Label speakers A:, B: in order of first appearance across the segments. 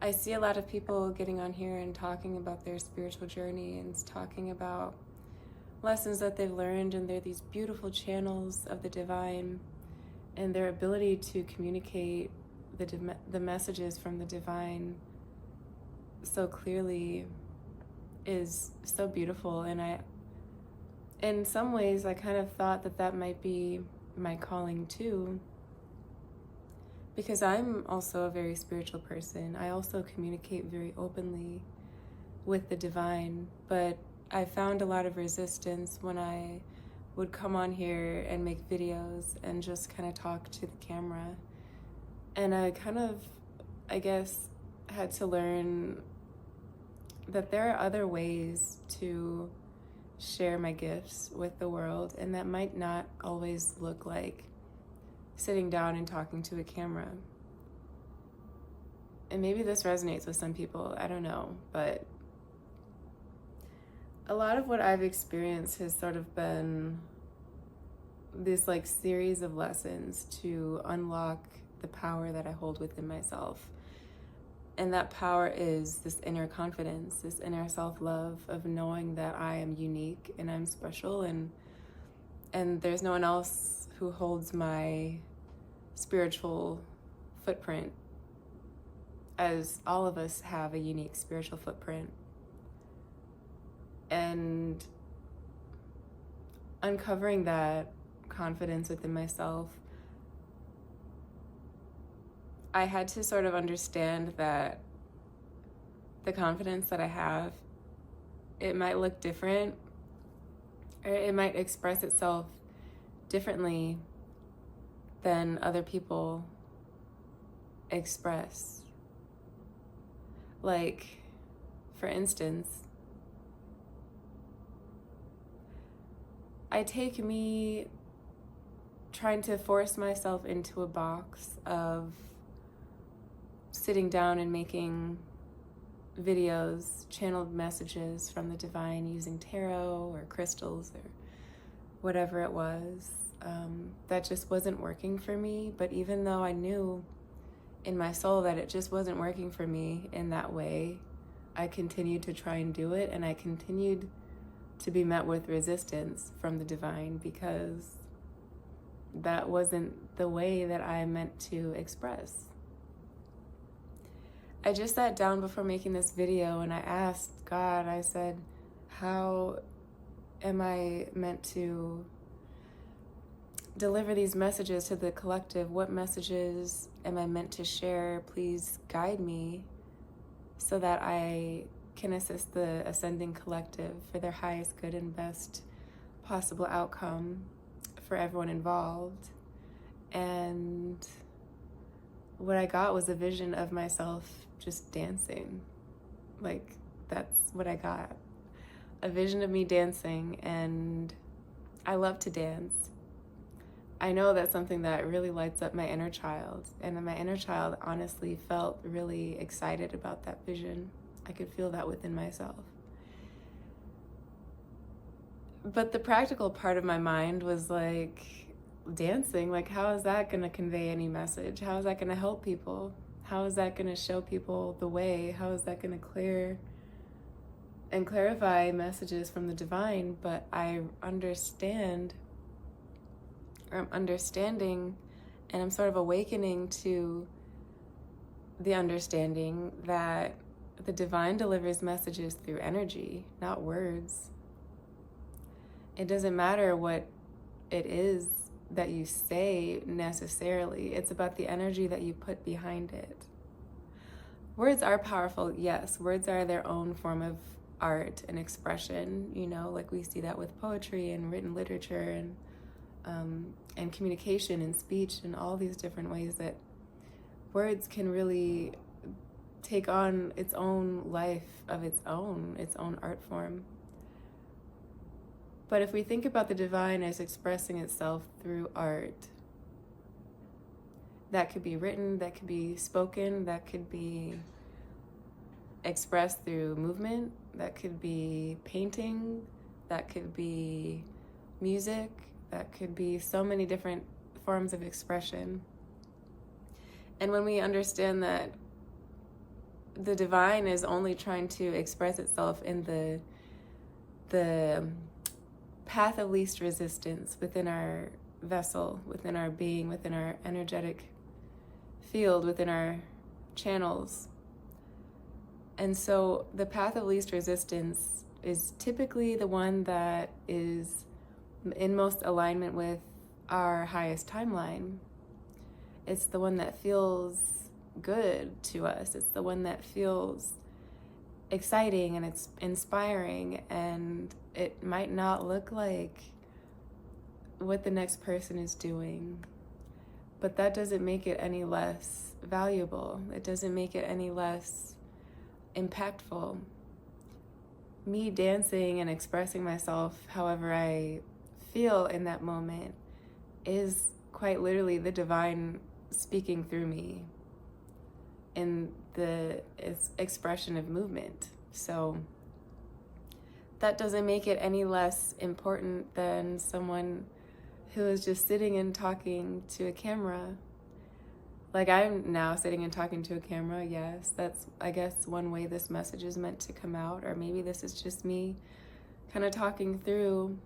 A: I see a lot of people getting on here and talking about their spiritual journey and talking about lessons that they've learned, and they're these beautiful channels of the divine, and their ability to communicate the messages from the divine so clearly is so beautiful. And in some ways, I kind of thought that that might be my calling too, because I'm also a very spiritual person. I also communicate very openly with the divine, but I found a lot of resistance when I would come on here and make videos and just kind of talk to the camera. And I kind of, I guess, had to learn that there are other ways to share my gifts with the world, and that might not always look like sitting down and talking to a camera. And maybe this resonates with some people, I don't know, but a lot of what I've experienced has sort of been this like series of lessons to unlock the power that I hold within myself. And that power is this inner confidence, this inner self-love of knowing that I am unique and I'm special, and there's no one else who holds my spiritual footprint, as all of us have a unique spiritual footprint. And uncovering that confidence within myself, I had to sort of understand that the confidence that I have, it might look different, or it might express itself differently than other people express. Like, for instance, I take me trying to force myself into a box of sitting down and making videos, channeled messages from the divine using tarot or crystals or whatever it was. That just wasn't working for me. But even though I knew in my soul that it just wasn't working for me in that way, I continued to try and do it, and I continued to be met with resistance from the divine, because that wasn't the way that I meant to express. I just sat down before making this video and I asked God, I said, how am I meant to deliver these messages to the collective? What messages am I meant to share? Please guide me so that I can assist the ascending collective for their highest good and best possible outcome for everyone involved. And what I got was a vision of myself just dancing. Like, that's what I got. A vision of me dancing, and I love to dance. I know that's something that really lights up my inner child, and my inner child honestly felt really excited about that vision. I could feel that within myself. But the practical part of my mind was like, dancing, like, how is that going to convey any message? How is that going to help people? How is that going to show people the way? How is that going to clear and clarify messages from the divine? But I'm understanding, and I'm sort of awakening to the understanding that the divine delivers messages through energy, not words. It doesn't matter what it is that you say necessarily. It's about the energy that you put behind it. Words are powerful, yes. Words are their own form of art and expression, you know, like we see that with poetry and written literature and communication and speech and all these different ways that words can really take on its own life of its own art form. But if we think about the divine as expressing itself through art, that could be written, that could be spoken, that could be expressed through movement, that could be painting, that could be music, that could be so many different forms of expression. And when we understand that the divine is only trying to express itself in the path of least resistance within our vessel, within our being, within our energetic field, within our channels. And so the path of least resistance is typically the one that is in most alignment with our highest timeline. It's the one that feels good to us. It's the one that feels exciting and it's inspiring, and it might not look like what the next person is doing, but that doesn't make it any less valuable. It doesn't make it any less impactful. Me dancing and expressing myself however I feel in that moment is quite literally the divine speaking through me in the expression of movement. So that doesn't make it any less important than someone who is just sitting and talking to a camera. Like I'm now sitting and talking to a camera, yes. That's, I guess, one way this message is meant to come out. Or maybe this is just me kind of talking through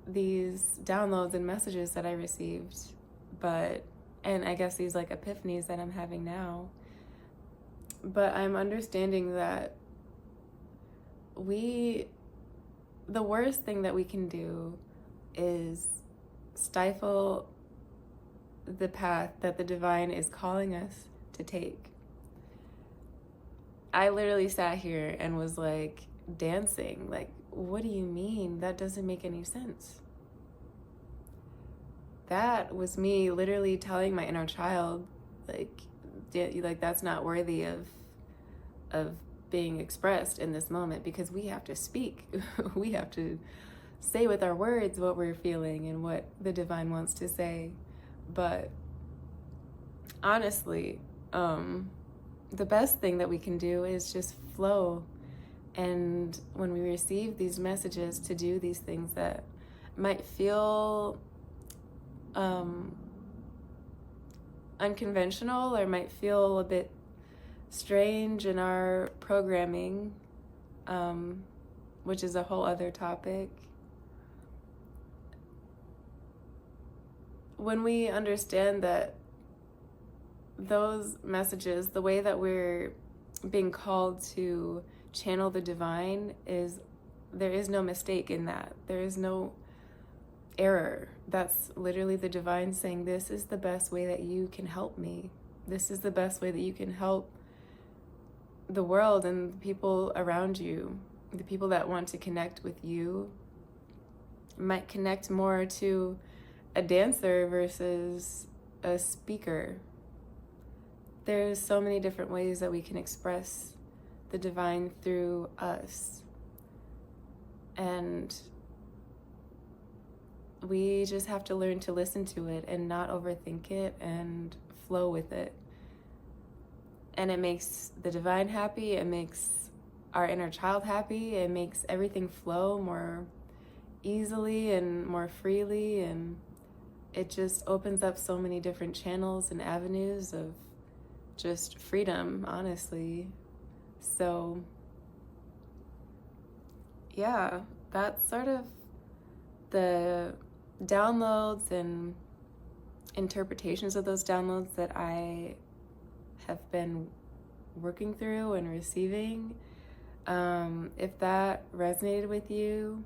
A: these downloads and messages that I received. And I guess these like epiphanies that I'm having now. But I'm understanding that the worst thing that we can do is stifle the path that the divine is calling us to take. I literally sat here and was like dancing. Like, what do you mean? That doesn't make any sense. That was me literally telling my inner child, like that's not worthy of being expressed in this moment, because we have to speak. We have to say with our words what we're feeling and what the divine wants to say. But honestly, the best thing that we can do is just flow. And when we receive these messages to do these things that might feel unconventional or might feel a bit strange in our programming, which is a whole other topic. When we understand that those messages, the way that we're being called to channel the divine, there is no mistake in that. There is no error. That's literally the divine saying, this is the best way that you can help me. This is the best way that you can help the world and the people around you. The people that want to connect with you might connect more to a dancer versus a speaker. There's so many different ways that we can express the divine through us. And we just have to learn to listen to it and not overthink it and flow with it. And it makes the divine happy. It makes our inner child happy. It makes everything flow more easily and more freely. And it just opens up so many different channels and avenues of just freedom, honestly. So, yeah, that's sort of the downloads and interpretations of those downloads that I have been working through and receiving. If that resonated with you,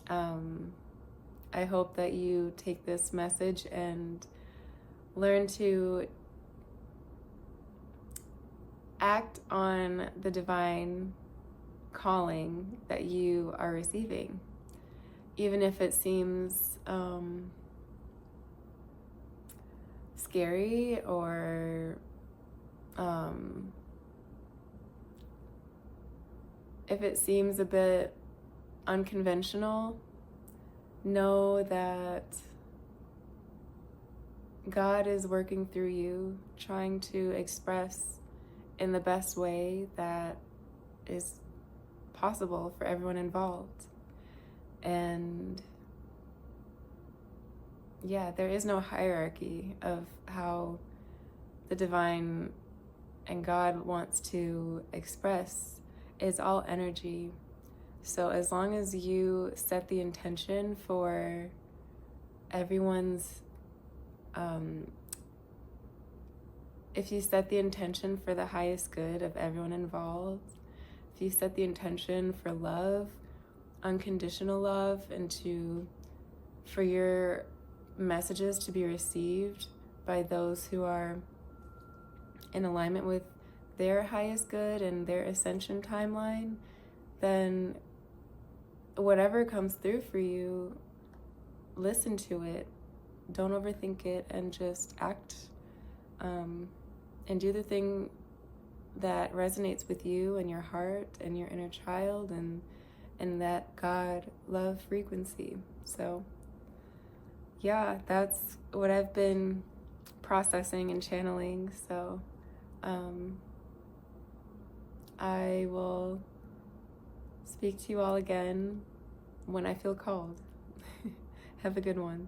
A: I hope that you take this message and learn to act on the divine calling that you are receiving, even if it seems scary or if it seems a bit unconventional. Know that God is working through you, trying to express in the best way that is possible for everyone involved. And yeah, there is no hierarchy of how the divine and God wants to express is all energy. So as long as you set the intention for everyone's, if you set the intention for the highest good of everyone involved, if you set the intention for love, unconditional love, and for your messages to be received by those who are in alignment with their highest good and their ascension timeline, then whatever comes through for you, listen to it. Don't overthink it, and just act, and do the thing that resonates with you and your heart and your inner child and that God love frequency. So yeah, that's what I've been processing and channeling. So I will speak to you all again when I feel called. Have a good one.